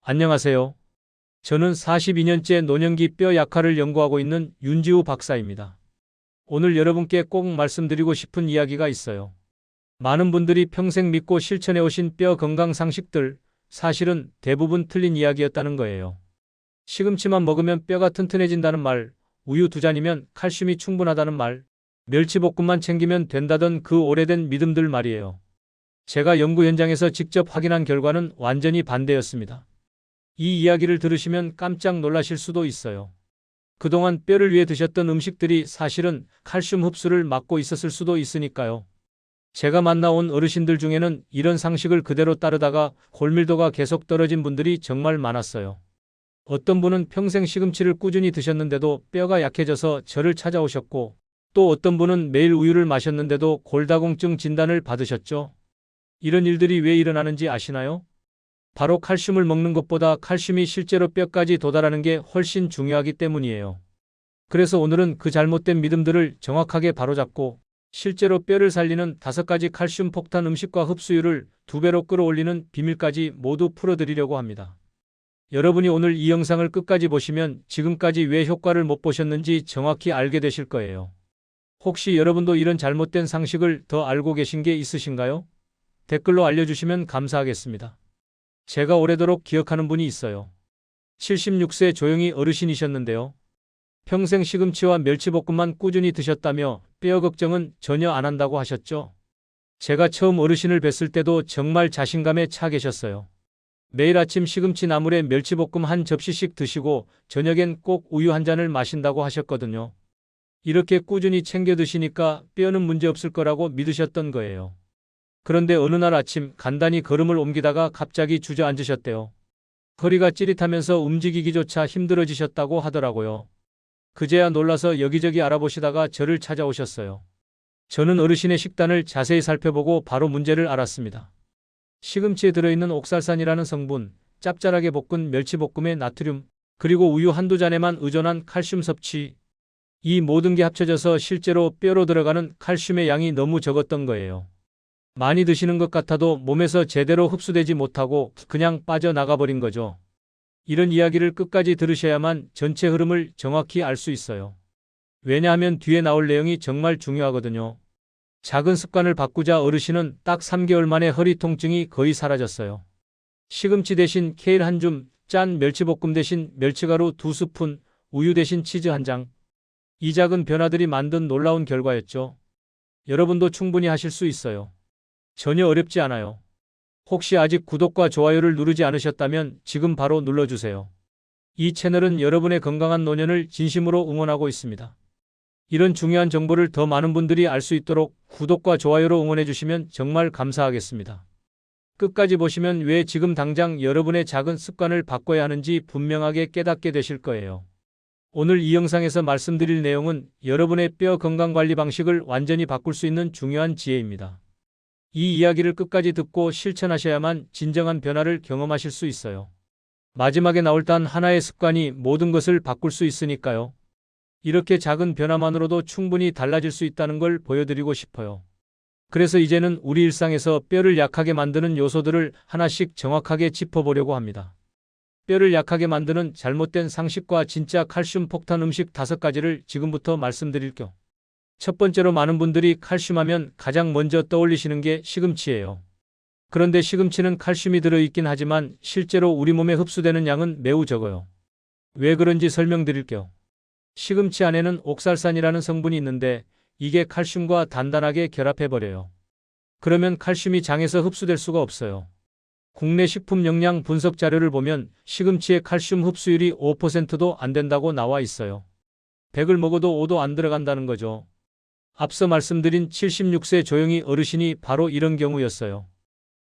안녕하세요. 저는 42년째 노년기 뼈 약화를 연구하고 있는 윤지우 박사입니다. 오늘 여러분께 꼭 말씀드리고 싶은 이야기가 있어요. 많은 분들이 평생 믿고 실천해 오신 뼈 건강 상식들, 사실은 대부분 틀린 이야기였다는 거예요. 시금치만 먹으면 뼈가 튼튼해진다는 말, 우유 2잔이면 칼슘이 충분하다는 말, 멸치볶음만 챙기면 된다던 그 오래된 믿음들 말이에요. 제가 연구 현장에서 직접 확인한 결과는 완전히 반대였습니다. 이 이야기를 들으시면 깜짝 놀라실 수도 있어요. 그동안 뼈를 위해 드셨던 음식들이 사실은 칼슘 흡수를 막고 있었을 수도 있으니까요. 제가 만나온 어르신들 중에는 이런 상식을 그대로 따르다가 골밀도가 계속 떨어진 분들이 정말 많았어요. 어떤 분은 평생 시금치를 꾸준히 드셨는데도 뼈가 약해져서 저를 찾아오셨고, 또 어떤 분은 매일 우유를 마셨는데도 골다공증 진단을 받으셨죠. 이런 일들이 왜 일어나는지 아시나요? 바로 칼슘을 먹는 것보다 칼슘이 실제로 뼈까지 도달하는 게 훨씬 중요하기 때문이에요. 그래서 오늘은 그 잘못된 믿음들을 정확하게 바로잡고 실제로 뼈를 살리는 5가지 칼슘 폭탄 음식과 흡수율을 2배로 끌어올리는 비밀까지 모두 풀어드리려고 합니다. 여러분이 오늘 이 영상을 끝까지 보시면 지금까지 왜 효과를 못 보셨는지 정확히 알게 되실 거예요. 혹시 여러분도 이런 잘못된 상식을 더 알고 계신 게 있으신가요? 댓글로 알려주시면 감사하겠습니다. 제가 오래도록 기억하는 분이 있어요. 76세 조용히 어르신이셨는데요. 평생 시금치와 멸치볶음만 꾸준히 드셨다며 뼈 걱정은 전혀 안 한다고 하셨죠. 제가 처음 어르신을 뵀을 때도 정말 자신감에 차 계셨어요. 매일 아침 시금치 나물에 멸치볶음 한 접시씩 드시고 저녁엔 꼭 우유 한 잔을 마신다고 하셨거든요. 이렇게 꾸준히 챙겨 드시니까 뼈는 문제 없을 거라고 믿으셨던 거예요. 그런데 어느 날 아침 간단히 걸음을 옮기다가 갑자기 주저앉으셨대요. 허리가 찌릿하면서 움직이기조차 힘들어지셨다고 하더라고요. 그제야 놀라서 여기저기 알아보시다가 저를 찾아오셨어요. 저는 어르신의 식단을 자세히 살펴보고 바로 문제를 알았습니다. 시금치에 들어있는 옥살산이라는 성분, 짭짤하게 볶은 멸치볶음의 나트륨, 그리고 우유 한두 잔에만 의존한 칼슘 섭취. 이 모든 게 합쳐져서 실제로 뼈로 들어가는 칼슘의 양이 너무 적었던 거예요. 많이 드시는 것 같아도 몸에서 제대로 흡수되지 못하고 그냥 빠져나가 버린 거죠. 이런 이야기를 끝까지 들으셔야만 전체 흐름을 정확히 알 수 있어요. 왜냐하면 뒤에 나올 내용이 정말 중요하거든요. 작은 습관을 바꾸자 어르신은 딱 3개월 만에 허리 통증이 거의 사라졌어요. 시금치 대신 케일 한 줌, 짠 멸치볶음 대신 멸치가루 2스푼, 우유 대신 치즈 한 장. 이 작은 변화들이 만든 놀라운 결과였죠. 여러분도 충분히 하실 수 있어요. 전혀 어렵지 않아요. 혹시 아직 구독과 좋아요를 누르지 않으셨다면 지금 바로 눌러주세요. 이 채널은 여러분의 건강한 노년을 진심으로 응원하고 있습니다. 이런 중요한 정보를 더 많은 분들이 알 수 있도록 구독과 좋아요로 응원해 주시면 정말 감사하겠습니다. 끝까지 보시면 왜 지금 당장 여러분의 작은 습관을 바꿔야 하는지 분명하게 깨닫게 되실 거예요. 오늘 이 영상에서 말씀드릴 내용은 여러분의 뼈 건강관리 방식을 완전히 바꿀 수 있는 중요한 지혜입니다. 이 이야기를 끝까지 듣고 실천하셔야만 진정한 변화를 경험하실 수 있어요. 마지막에 나올 단 하나의 습관이 모든 것을 바꿀 수 있으니까요. 이렇게 작은 변화만으로도 충분히 달라질 수 있다는 걸 보여드리고 싶어요. 그래서 이제는 우리 일상에서 뼈를 약하게 만드는 요소들을 하나씩 정확하게 짚어보려고 합니다. 뼈를 약하게 만드는 잘못된 상식과 진짜 칼슘 폭탄 음식 5가지를 지금부터 말씀드릴게요. 첫 번째로 많은 분들이 칼슘하면 가장 먼저 떠올리시는 게 시금치예요. 그런데 시금치는 칼슘이 들어있긴 하지만 실제로 우리 몸에 흡수되는 양은 매우 적어요. 왜 그런지 설명드릴게요. 시금치 안에는 옥살산이라는 성분이 있는데 이게 칼슘과 단단하게 결합해버려요. 그러면 칼슘이 장에서 흡수될 수가 없어요. 국내 식품 영양 분석 자료를 보면 시금치의 칼슘 흡수율이 5%도 안 된다고 나와 있어요. 100을 먹어도 5도 안 들어간다는 거죠. 앞서 말씀드린 76세 조용히 어르신이 바로 이런 경우였어요.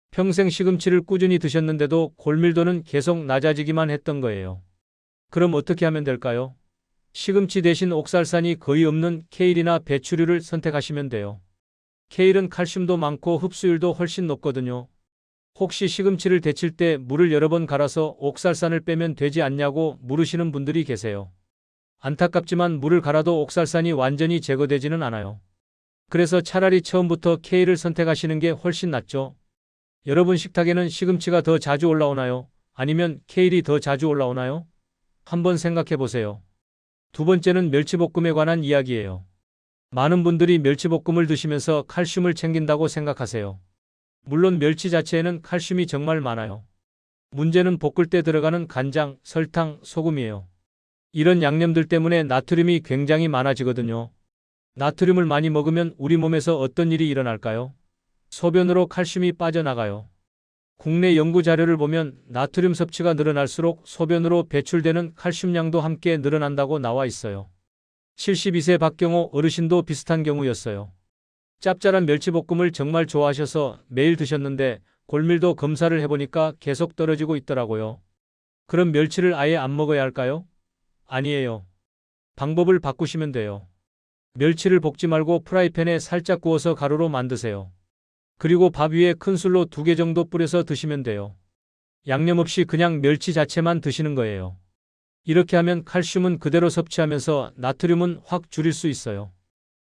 평생 시금치를 꾸준히 드셨는데도 골밀도는 계속 낮아지기만 했던 거예요. 그럼 어떻게 하면 될까요? 시금치 대신 옥살산이 거의 없는 케일이나 배추류를 선택하시면 돼요. 케일은 칼슘도 많고 흡수율도 훨씬 높거든요. 혹시 시금치를 데칠 때 물을 여러 번 갈아서 옥살산을 빼면 되지 않냐고 물으시는 분들이 계세요. 안타깝지만 물을 갈아도 옥살산이 완전히 제거되지는 않아요. 그래서 차라리 처음부터 케일을 선택하시는 게 훨씬 낫죠. 여러분 식탁에는 시금치가 더 자주 올라오나요? 아니면 케일이 더 자주 올라오나요? 한번 생각해 보세요. 두 번째는 멸치볶음에 관한 이야기예요. 많은 분들이 멸치볶음을 드시면서 칼슘을 챙긴다고 생각하세요. 물론 멸치 자체에는 칼슘이 정말 많아요. 문제는 볶을 때 들어가는 간장, 설탕, 소금이에요. 이런 양념들 때문에 나트륨이 굉장히 많아지거든요. 나트륨을 많이 먹으면 우리 몸에서 어떤 일이 일어날까요? 소변으로 칼슘이 빠져나가요. 국내 연구 자료를 보면 나트륨 섭취가 늘어날수록 소변으로 배출되는 칼슘량도 함께 늘어난다고 나와 있어요. 72세 박경호 어르신도 비슷한 경우였어요. 짭짤한 멸치볶음을 정말 좋아하셔서 매일 드셨는데 골밀도 검사를 해보니까 계속 떨어지고 있더라고요. 그럼 멸치를 아예 안 먹어야 할까요? 아니에요. 방법을 바꾸시면 돼요. 멸치를 볶지 말고 프라이팬에 살짝 구워서 가루로 만드세요. 그리고 밥 위에 큰 술로 2개 정도 뿌려서 드시면 돼요. 양념 없이 그냥 멸치 자체만 드시는 거예요. 이렇게 하면 칼슘은 그대로 섭취하면서 나트륨은 확 줄일 수 있어요.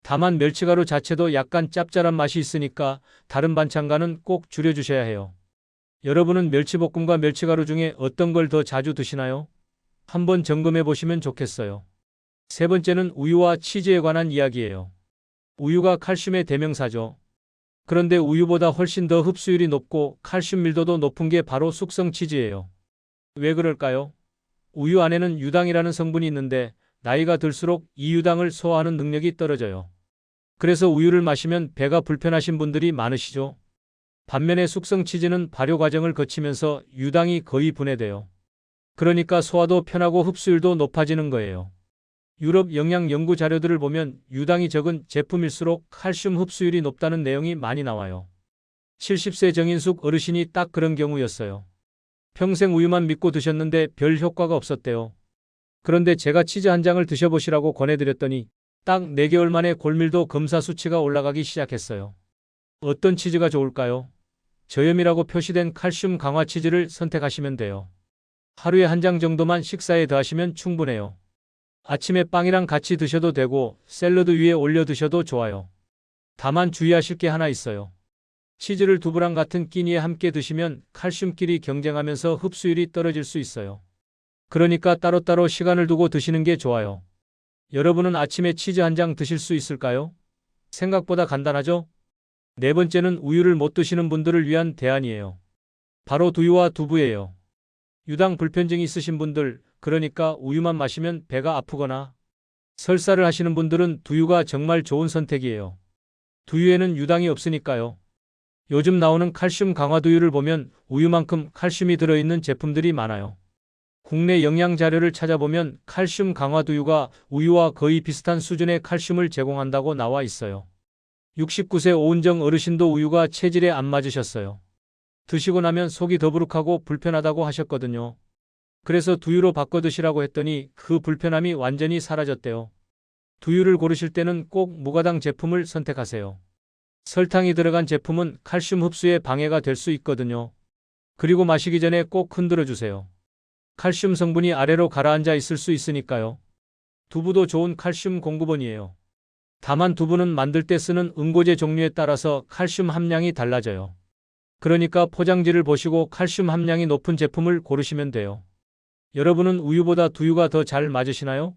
다만 멸치가루 자체도 약간 짭짤한 맛이 있으니까 다른 반찬과는 꼭 줄여주셔야 해요. 여러분은 멸치볶음과 멸치가루 중에 어떤 걸 더 자주 드시나요? 한번 점검해 보시면 좋겠어요. 세 번째는 우유와 치즈에 관한 이야기예요. 우유가 칼슘의 대명사죠. 그런데 우유보다 훨씬 더 흡수율이 높고 칼슘 밀도도 높은 게 바로 숙성 치즈예요. 왜 그럴까요? 우유 안에는 유당이라는 성분이 있는데 나이가 들수록 이 유당을 소화하는 능력이 떨어져요. 그래서 우유를 마시면 배가 불편하신 분들이 많으시죠. 반면에 숙성 치즈는 발효 과정을 거치면서 유당이 거의 분해돼요. 그러니까 소화도 편하고 흡수율도 높아지는 거예요. 유럽 영양 연구 자료들을 보면 유당이 적은 제품일수록 칼슘 흡수율이 높다는 내용이 많이 나와요. 70세 정인숙 어르신이 딱 그런 경우였어요. 평생 우유만 믿고 드셨는데 별 효과가 없었대요. 그런데 제가 치즈 한 장을 드셔보시라고 권해드렸더니 딱 4개월 만에 골밀도 검사 수치가 올라가기 시작했어요. 어떤 치즈가 좋을까요? 저염이라고 표시된 칼슘 강화 치즈를 선택하시면 돼요. 하루에 한 장 정도만 식사에 더하시면 충분해요. 아침에 빵이랑 같이 드셔도 되고 샐러드 위에 올려 드셔도 좋아요. 다만 주의하실 게 하나 있어요. 치즈를 두부랑 같은 끼니에 함께 드시면 칼슘끼리 경쟁하면서 흡수율이 떨어질 수 있어요. 그러니까 따로따로 시간을 두고 드시는 게 좋아요. 여러분은 아침에 치즈 한 장 드실 수 있을까요? 생각보다 간단하죠? 네 번째는 우유를 못 드시는 분들을 위한 대안이에요. 바로 두유와 두부예요. 유당 불편증이 있으신 분들, 그러니까 우유만 마시면 배가 아프거나 설사를 하시는 분들은 두유가 정말 좋은 선택이에요. 두유에는 유당이 없으니까요. 요즘 나오는 칼슘 강화 두유를 보면 우유만큼 칼슘이 들어있는 제품들이 많아요. 국내 영양 자료를 찾아보면 칼슘 강화 두유가 우유와 거의 비슷한 수준의 칼슘을 제공한다고 나와 있어요. 69세 오은정 어르신도 우유가 체질에 안 맞으셨어요. 드시고 나면 속이 더부룩하고 불편하다고 하셨거든요. 그래서 두유로 바꿔 드시라고 했더니 그 불편함이 완전히 사라졌대요. 두유를 고르실 때는 꼭 무가당 제품을 선택하세요. 설탕이 들어간 제품은 칼슘 흡수에 방해가 될 수 있거든요. 그리고 마시기 전에 꼭 흔들어 주세요. 칼슘 성분이 아래로 가라앉아 있을 수 있으니까요. 두부도 좋은 칼슘 공급원이에요. 다만 두부는 만들 때 쓰는 응고제 종류에 따라서 칼슘 함량이 달라져요. 그러니까 포장지를 보시고 칼슘 함량이 높은 제품을 고르시면 돼요. 여러분은 우유보다 두유가 더 잘 맞으시나요?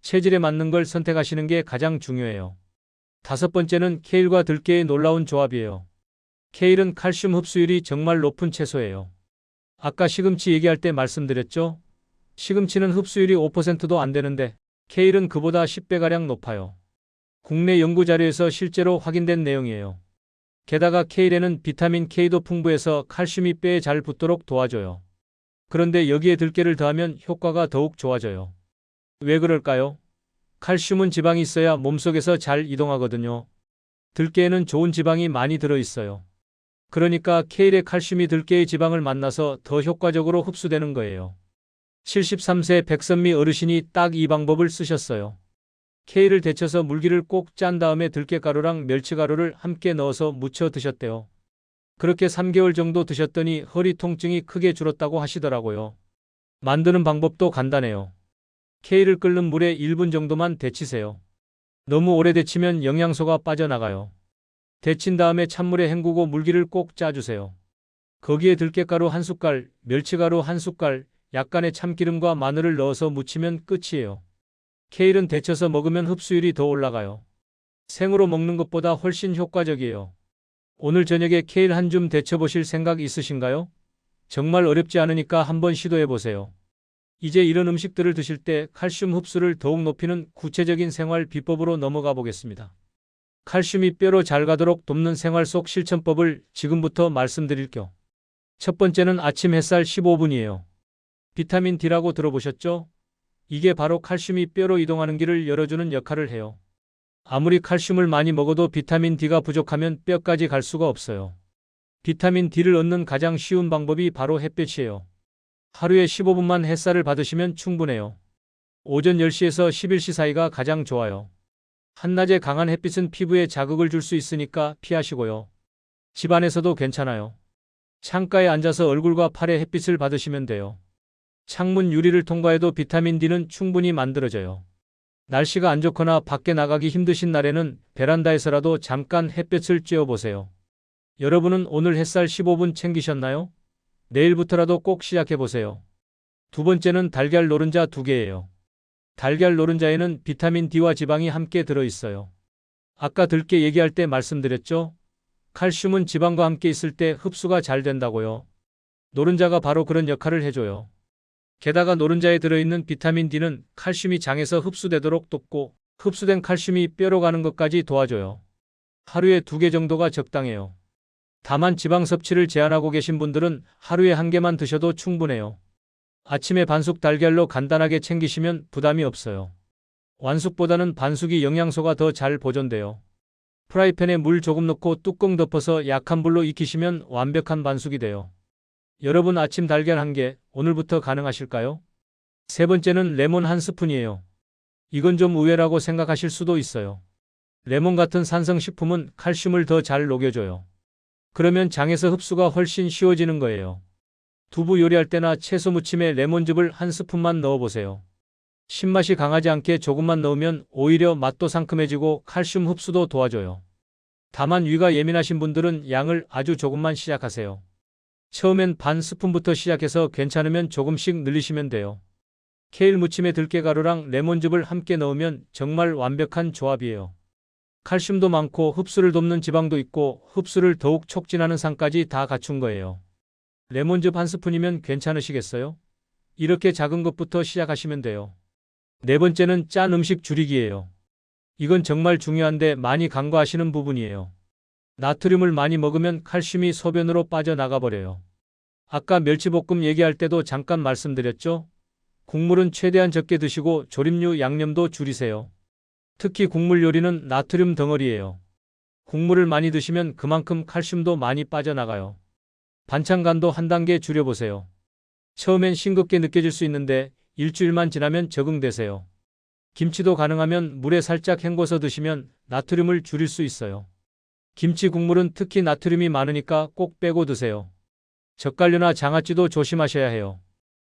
체질에 맞는 걸 선택하시는 게 가장 중요해요. 다섯 번째는 케일과 들깨의 놀라운 조합이에요. 케일은 칼슘 흡수율이 정말 높은 채소예요. 아까 시금치 얘기할 때 말씀드렸죠? 시금치는 흡수율이 5%도 안 되는데 케일은 그보다 10배가량 높아요. 국내 연구 자료에서 실제로 확인된 내용이에요. 게다가 케일에는 비타민 K도 풍부해서 칼슘이 뼈에 잘 붙도록 도와줘요. 그런데 여기에 들깨를 더하면 효과가 더욱 좋아져요. 왜 그럴까요? 칼슘은 지방이 있어야 몸속에서 잘 이동하거든요. 들깨에는 좋은 지방이 많이 들어있어요. 그러니까 케일의 칼슘이 들깨의 지방을 만나서 더 효과적으로 흡수되는 거예요. 73세 백선미 어르신이 딱 이 방법을 쓰셨어요. 케일을 데쳐서 물기를 꼭 짠 다음에 들깨가루랑 멸치가루를 함께 넣어서 무쳐 드셨대요. 그렇게 3개월 정도 드셨더니 허리 통증이 크게 줄었다고 하시더라고요. 만드는 방법도 간단해요. 케일을 끓는 물에 1분 정도만 데치세요. 너무 오래 데치면 영양소가 빠져나가요. 데친 다음에 찬물에 헹구고 물기를 꼭 짜주세요. 거기에 들깨가루 한 숟갈, 멸치가루 한 숟갈, 약간의 참기름과 마늘을 넣어서 무치면 끝이에요. 케일은 데쳐서 먹으면 흡수율이 더 올라가요. 생으로 먹는 것보다 훨씬 효과적이에요. 오늘 저녁에 케일 한 줌 데쳐보실 생각 있으신가요? 정말 어렵지 않으니까 한번 시도해보세요. 이제 이런 음식들을 드실 때 칼슘 흡수를 더욱 높이는 구체적인 생활 비법으로 넘어가 보겠습니다. 칼슘이 뼈로 잘 가도록 돕는 생활 속 실천법을 지금부터 말씀드릴게요. 첫 번째는 아침 햇살 15분이에요. 비타민 D라고 들어보셨죠? 이게 바로 칼슘이 뼈로 이동하는 길을 열어주는 역할을 해요. 아무리 칼슘을 많이 먹어도 비타민 D가 부족하면 뼈까지 갈 수가 없어요. 비타민 D를 얻는 가장 쉬운 방법이 바로 햇볕이에요. 하루에 15분만 햇살을 받으시면 충분해요. 오전 10시에서 11시 사이가 가장 좋아요. 한낮에 강한 햇빛은 피부에 자극을 줄 수 있으니까 피하시고요. 집 안에서도 괜찮아요. 창가에 앉아서 얼굴과 팔에 햇빛을 받으시면 돼요. 창문 유리를 통과해도 비타민 D는 충분히 만들어져요. 날씨가 안 좋거나 밖에 나가기 힘드신 날에는 베란다에서라도 잠깐 햇볕을 쬐어보세요. 여러분은 오늘 햇살 15분 챙기셨나요? 내일부터라도 꼭 시작해보세요. 두 번째는 달걀 노른자 2개예요. 달걀 노른자에는 비타민 D와 지방이 함께 들어있어요. 아까 들깨 얘기할 때 말씀드렸죠? 칼슘은 지방과 함께 있을 때 흡수가 잘 된다고요. 노른자가 바로 그런 역할을 해줘요. 게다가 노른자에 들어있는 비타민 D는 칼슘이 장에서 흡수되도록 돕고 흡수된 칼슘이 뼈로 가는 것까지 도와줘요. 하루에 2개 정도가 적당해요. 다만 지방 섭취를 제한하고 계신 분들은 하루에 1개만 드셔도 충분해요. 아침에 반숙 달걀로 간단하게 챙기시면 부담이 없어요. 완숙보다는 반숙이 영양소가 더 잘 보존돼요. 프라이팬에 물 조금 넣고 뚜껑 덮어서 약한 불로 익히시면 완벽한 반숙이 돼요. 여러분 아침 달걀 1개, 오늘부터 가능하실까요? 세 번째는 레몬 1스푼이에요. 이건 좀 의외라고 생각하실 수도 있어요. 레몬 같은 산성식품은 칼슘을 더 잘 녹여줘요. 그러면 장에서 흡수가 훨씬 쉬워지는 거예요. 두부 요리할 때나 채소 무침에 레몬즙을 1스푼만 넣어보세요. 신맛이 강하지 않게 조금만 넣으면 오히려 맛도 상큼해지고 칼슘 흡수도 도와줘요. 다만 위가 예민하신 분들은 양을 아주 조금만 시작하세요. 처음엔 반 스푼부터 시작해서 괜찮으면 조금씩 늘리시면 돼요. 케일 무침에 들깨가루랑 레몬즙을 함께 넣으면 정말 완벽한 조합이에요. 칼슘도 많고 흡수를 돕는 지방도 있고 흡수를 더욱 촉진하는 상까지 다 갖춘 거예요. 레몬즙 1스푼이면 괜찮으시겠어요? 이렇게 작은 것부터 시작하시면 돼요. 네 번째는 짠 음식 줄이기예요. 이건 정말 중요한데 많이 간과하시는 부분이에요. 나트륨을 많이 먹으면 칼슘이 소변으로 빠져나가 버려요. 아까 멸치볶음 얘기할 때도 잠깐 말씀드렸죠? 국물은 최대한 적게 드시고 조림류 양념도 줄이세요. 특히 국물 요리는 나트륨 덩어리예요. 국물을 많이 드시면 그만큼 칼슘도 많이 빠져나가요. 반찬 간도 한 단계 줄여보세요. 처음엔 싱겁게 느껴질 수 있는데 일주일만 지나면 적응되세요. 김치도 가능하면 물에 살짝 헹궈서 드시면 나트륨을 줄일 수 있어요. 김치 국물은 특히 나트륨이 많으니까 꼭 빼고 드세요. 젓갈류나 장아찌도 조심하셔야 해요.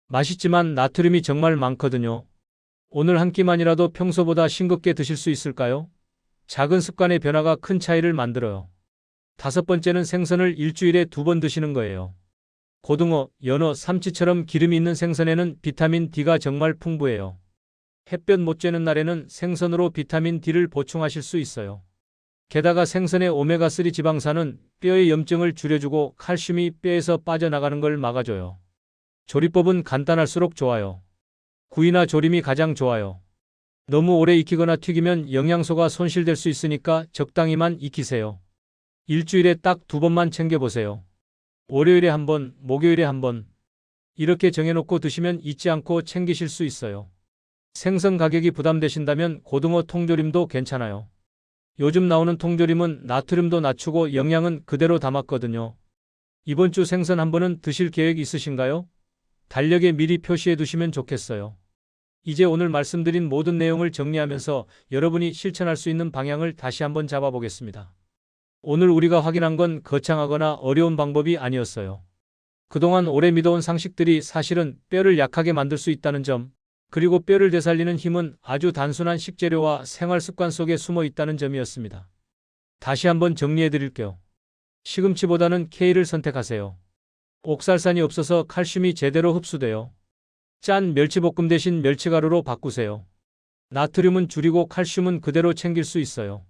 맛있지만 나트륨이 정말 많거든요. 오늘 한 끼만이라도 평소보다 싱겁게 드실 수 있을까요? 작은 습관의 변화가 큰 차이를 만들어요. 다섯 번째는 생선을 일주일에 2번 드시는 거예요. 고등어, 연어, 삼치처럼 기름이 있는 생선에는 비타민 D가 정말 풍부해요. 햇볕 못 쬐는 날에는 생선으로 비타민 D를 보충하실 수 있어요. 게다가 생선의 오메가3 지방산은 뼈의 염증을 줄여주고 칼슘이 뼈에서 빠져나가는 걸 막아줘요. 조리법은 간단할수록 좋아요. 구이나 조림이 가장 좋아요. 너무 오래 익히거나 튀기면 영양소가 손실될 수 있으니까 적당히만 익히세요. 일주일에 딱 2번만 챙겨보세요. 월요일에 1번, 목요일에 1번. 이렇게 정해놓고 드시면 잊지 않고 챙기실 수 있어요. 생선 가격이 부담되신다면 고등어 통조림도 괜찮아요. 요즘 나오는 통조림은 나트륨도 낮추고 영양은 그대로 담았거든요. 이번 주 생선 1번은 드실 계획 있으신가요? 달력에 미리 표시해 두시면 좋겠어요. 이제 오늘 말씀드린 모든 내용을 정리하면서 여러분이 실천할 수 있는 방향을 다시 한번 잡아보겠습니다. 오늘 우리가 확인한 건 거창하거나 어려운 방법이 아니었어요. 그동안 오래 믿어온 상식들이 사실은 뼈를 약하게 만들 수 있다는 점, 그리고 뼈를 되살리는 힘은 아주 단순한 식재료와 생활 습관 속에 숨어 있다는 점이었습니다. 다시 한번 정리해 드릴게요. 시금치보다는 케일을 선택하세요. 옥살산이 없어서 칼슘이 제대로 흡수돼요. 짠 멸치볶음 대신 멸치가루로 바꾸세요. 나트륨은 줄이고 칼슘은 그대로 챙길 수 있어요.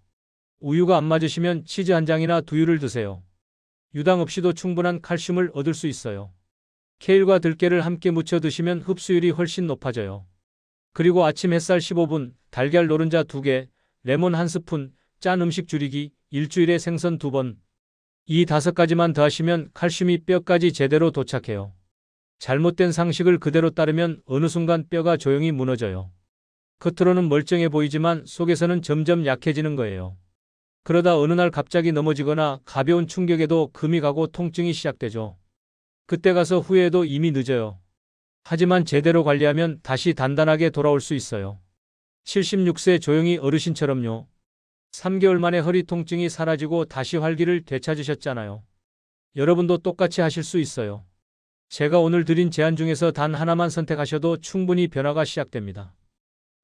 우유가 안 맞으시면 치즈 한 장이나 두유를 드세요. 유당 없이도 충분한 칼슘을 얻을 수 있어요. 케일과 들깨를 함께 무쳐 드시면 흡수율이 훨씬 높아져요. 그리고 아침 햇살 15분, 달걀 노른자 2개, 레몬 1스푼, 짠 음식 줄이기, 일주일에 생선 2번. 이 5가지만 더하시면 칼슘이 뼈까지 제대로 도착해요. 잘못된 상식을 그대로 따르면 어느 순간 뼈가 조용히 무너져요. 겉으로는 멀쩡해 보이지만 속에서는 점점 약해지는 거예요. 그러다 어느 날 갑자기 넘어지거나 가벼운 충격에도 금이 가고 통증이 시작되죠. 그때 가서 후회해도 이미 늦어요. 하지만 제대로 관리하면 다시 단단하게 돌아올 수 있어요. 76세 조용히 어르신처럼요. 3개월 만에 허리 통증이 사라지고 다시 활기를 되찾으셨잖아요. 여러분도 똑같이 하실 수 있어요. 제가 오늘 드린 제안 중에서 단 하나만 선택하셔도 충분히 변화가 시작됩니다.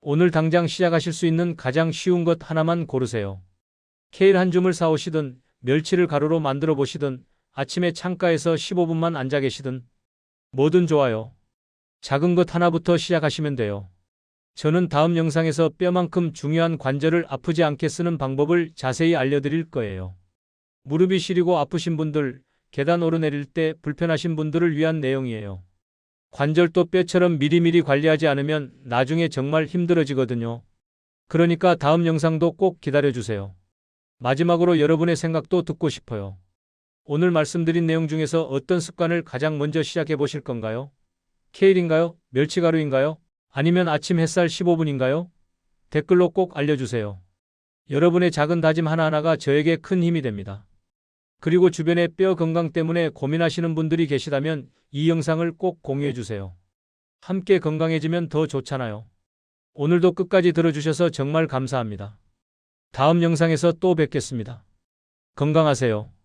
오늘 당장 시작하실 수 있는 가장 쉬운 것 하나만 고르세요. 케일 한 줌을 사오시든 멸치를 가루로 만들어 보시든 아침에 창가에서 15분만 앉아 계시든 뭐든 좋아요. 작은 것 하나부터 시작하시면 돼요. 저는 다음 영상에서 뼈만큼 중요한 관절을 아프지 않게 쓰는 방법을 자세히 알려드릴 거예요. 무릎이 시리고 아프신 분들, 계단 오르내릴 때 불편하신 분들을 위한 내용이에요. 관절도 뼈처럼 미리미리 관리하지 않으면 나중에 정말 힘들어지거든요. 그러니까 다음 영상도 꼭 기다려주세요. 마지막으로 여러분의 생각도 듣고 싶어요. 오늘 말씀드린 내용 중에서 어떤 습관을 가장 먼저 시작해 보실 건가요? 케일인가요? 멸치가루인가요? 아니면 아침 햇살 15분인가요? 댓글로 꼭 알려주세요. 여러분의 작은 다짐 하나하나가 저에게 큰 힘이 됩니다. 그리고 주변에 뼈 건강 때문에 고민하시는 분들이 계시다면 이 영상을 꼭 공유해 주세요. 함께 건강해지면 더 좋잖아요. 오늘도 끝까지 들어주셔서 정말 감사합니다. 다음 영상에서 또 뵙겠습니다. 건강하세요.